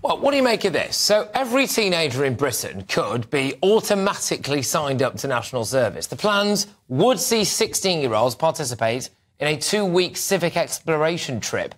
Well, what do you make of this? So every teenager in Britain could be automatically signed up to national service. The plans would see 16-year-olds participate in a 2-week civic exploration trip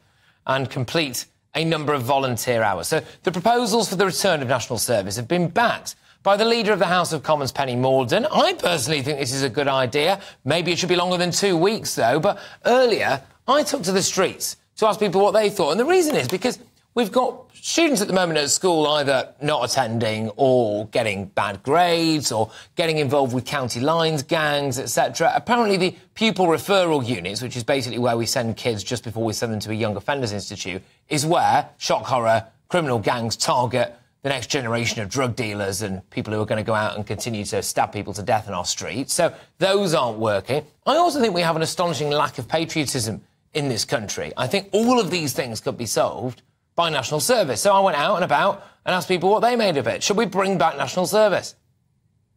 and complete a number of volunteer hours. So the proposals for the return of national service have been backed by the Leader of the House of Commons, Penny Mordaunt. I personally think this is a good idea. Maybe it should be longer than 2 weeks, though. But earlier, I took to the streets to ask people what they thought. And the reason is because we've got students at the moment at school either not attending or getting bad grades or getting involved with county lines, gangs, etc. Apparently the pupil referral units, which is basically where we send kids just before we send them to a young offenders institute, is where, shock horror, criminal gangs target the next generation of drug dealers and people who are going to go out and continue to stab people to death in our streets. So those aren't working. I also think we have an astonishing lack of patriotism in this country. I think all of these things could be solved by national service. So I went out and about and asked people what they made of it. Should we bring back national service?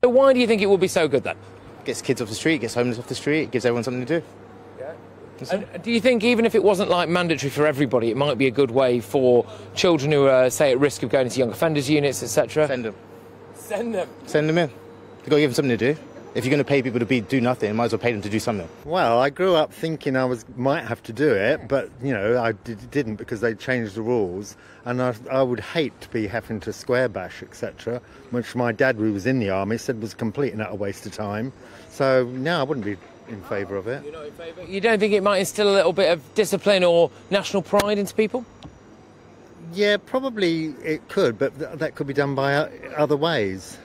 So why do you think it would be so good then? Gets kids off the street, gets homeless off the street, gives everyone something to do. And do you think even if it wasn't like mandatory for everybody, it might be a good way for children who are, say, at risk of going into young offenders units, etc.? Send them. Send them? Send them in. You've got to give them something to do. If you're going to pay people to do nothing, you might as well pay them to do something. Well, I grew up thinking might have to do it, but, you know, I didn't because they changed the rules. And I would hate to be having to square bash, etc., which my dad, who was in the army, said was complete and utter waste of time. So, no, I wouldn't be in favour of it. You're not in favour? You don't think it might instill a little bit of discipline or national pride into people? Yeah, probably it could, but that could be done by other ways.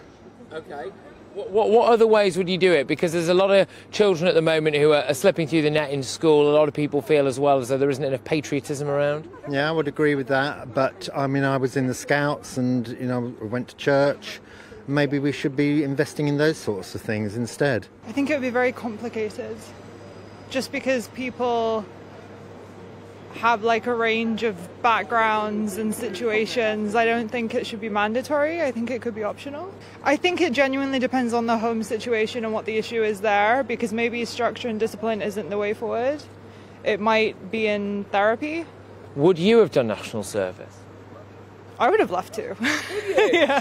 OK. What other ways would you do it? Because there's a lot of children at the moment who are slipping through the net in school. A lot of people feel as well as though there isn't enough patriotism around. Yeah, I would agree with that. But, I mean, I was in the Scouts and, you know, went to church. Maybe we should be investing in those sorts of things instead. I think it would be very complicated. Just because people have like a range of backgrounds and situations, I don't think it should be mandatory. I think it could be optional. I think it genuinely depends on the home situation and what the issue is there, because maybe structure and discipline isn't the way forward. It might be in therapy. Would you have done national service? I would have loved to. Yeah.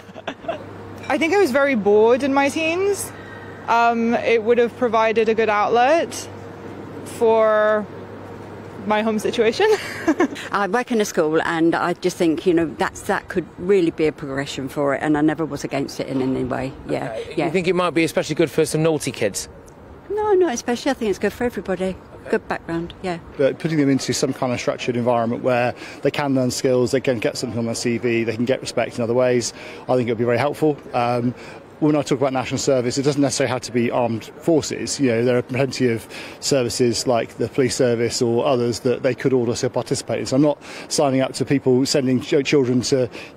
I think I was very bored in my teens. It would have provided a good outlet for my home situation. I work in a school and I just think, you know, that could really be a progression for it, and I never was against it in any way. Yeah. Okay. Yeah. You think it might be especially good for some naughty kids? No, not especially. I think it's good for everybody. Okay. Good background, yeah. But putting them into some kind of structured environment where they can learn skills, they can get something on their CV, they can get respect in other ways, I think it would be very helpful. When I talk about national service, it doesn't necessarily have to be armed forces. You know, there are plenty of services like the police service or others that they could also participate in. So I'm not signing up to people sending children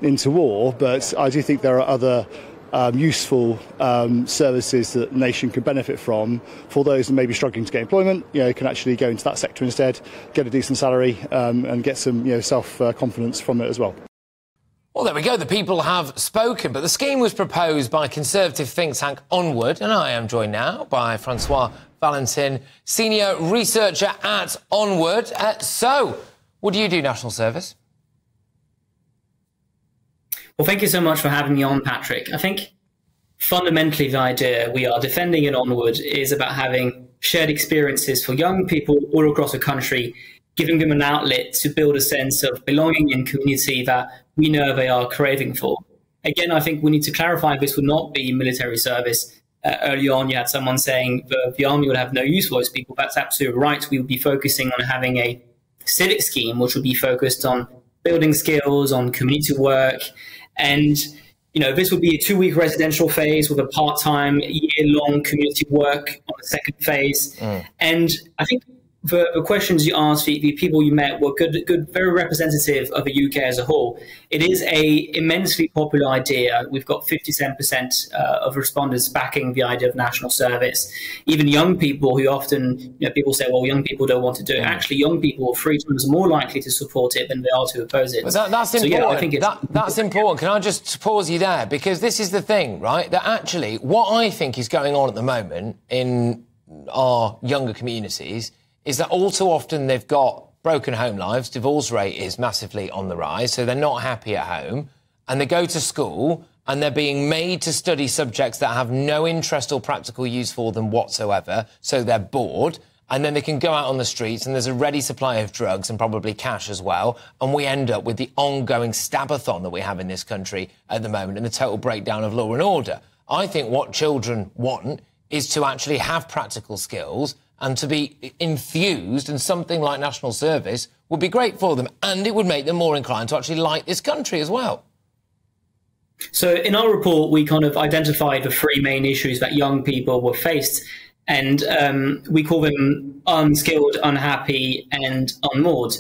into war, but I do think there are other useful services that the nation could benefit from for those that may be struggling to get employment. You know, can actually go into that sector instead, get a decent salary, and get some self-confidence from it as well. Well, there we go. The people have spoken. But the scheme was proposed by conservative think tank Onward. And I am joined now by Francois Valentin, senior researcher at Onward. So, would you do national service? Well, thank you so much for having me on, Patrick. I think fundamentally the idea we are defending in Onward is about having shared experiences for young people all across the country, giving them an outlet to build a sense of belonging and community that we know they are craving for. Again, I think we need to clarify this would not be military service. Early on, you had someone saying the army would have no use for those people. That's absolutely right. We would be focusing on having a civic scheme, which would be focused on building skills, on community work. And, you know, this would be a 2-week residential phase with a part-time, year-long community work on the second phase. And I think the questions you asked, the people you met were good, very representative of the UK as a whole. It is a immensely popular idea. We've got 57% of respondents backing the idea of national service. Even young people who often, you know, people say, well, young people don't want to do it. Actually, young people are 3 times more likely to support it than they are to oppose it. That's important. So, yeah, I think that's important. Can I just pause you there? Because this is the thing, right? That actually, what I think is going on at the moment in our younger communities is that all too often they've got broken home lives. Divorce rate is massively on the rise, so they're not happy at home. and they go to school and they're being made to study subjects that have no interest or practical use for them whatsoever, so they're bored, and then they can go out on the streets and there's a ready supply of drugs and probably cash as well, and we end up with the ongoing stabathon that we have in this country at the moment and the total breakdown of law and order. I think what children want is to actually have practical skills and to be infused, and something like national service would be great for them, and it would make them more inclined to actually like this country as well. So in our report, we kind of identified the three main issues that young people were faced, and we call them unskilled, unhappy, and unmoored.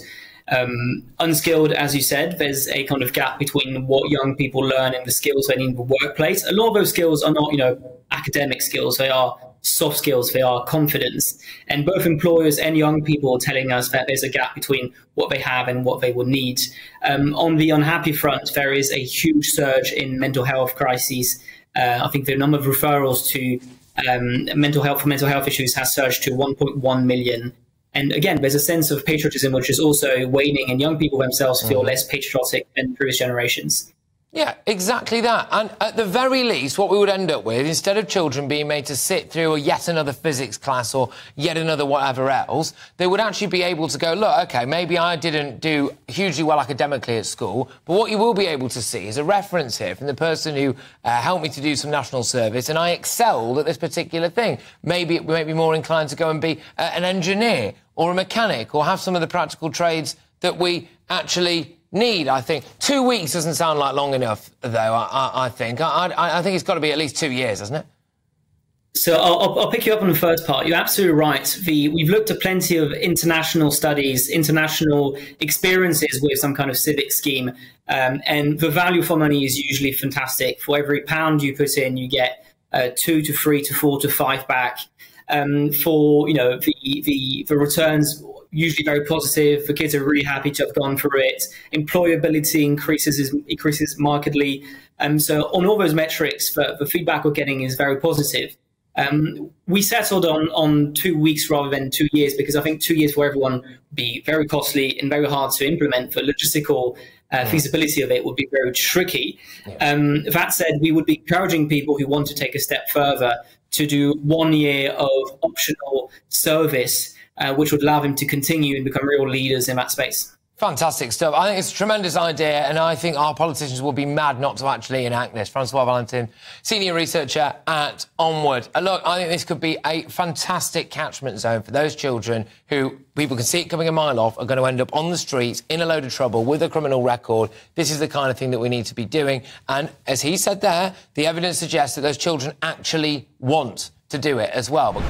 Unskilled, as you said, there's a kind of gap between what young people learn and the skills they need in the workplace. A lot of those skills are not, academic skills. They are soft skills. They are confidence. And both employers and young people are telling us that there's a gap between what they have and what they would need. On the unhappy front, there is a huge surge in mental health crises. I think the number of referrals to mental health issues has surged to 1.1 million. And again, there's a sense of patriotism which is also waning, and young people themselves feel less patriotic than previous generations. Yeah, exactly that. And at the very least, what we would end up with, instead of children being made to sit through yet another physics class or yet another whatever else, they would actually be able to go, look, OK, maybe I didn't do hugely well academically at school, but what you will be able to see is a reference here from the person who helped me to do some national service, and I excelled at this particular thing. Maybe it would make me more inclined to go and be an engineer or a mechanic or have some of the practical trades that we actually need, I think. 2 weeks doesn't sound like long enough, though, I think. I think it's got to be at least 2 years, hasn't it? So I'll pick you up on the first part. You're absolutely right. We've looked at plenty of international studies, international experiences with some kind of civic scheme, and the value for money is usually fantastic. For every pound you put in, you get 2 to 3 to 4 to 5 back. For the returns, usually very positive. The kids are really happy to have gone through it. Employability increases markedly. So on all those metrics, the feedback we're getting is very positive. We settled on 2 weeks rather than 2 years because I think 2 years for everyone would be very costly and very hard to implement. The logistical feasibility of it would be very tricky. That said, we would be encouraging people who want to take a step further to do 1 year of optional service, which would allow them to continue and become real leaders in that space. Fantastic stuff. I think it's a tremendous idea, and I think our politicians will be mad not to actually enact this. Francois Valentin, senior researcher at Onward. Look, I think this could be a fantastic catchment zone for those children who, people can see it coming a mile off, are going to end up on the streets in a load of trouble with a criminal record. This is the kind of thing that we need to be doing. And as he said there, the evidence suggests that those children actually want to do it as well.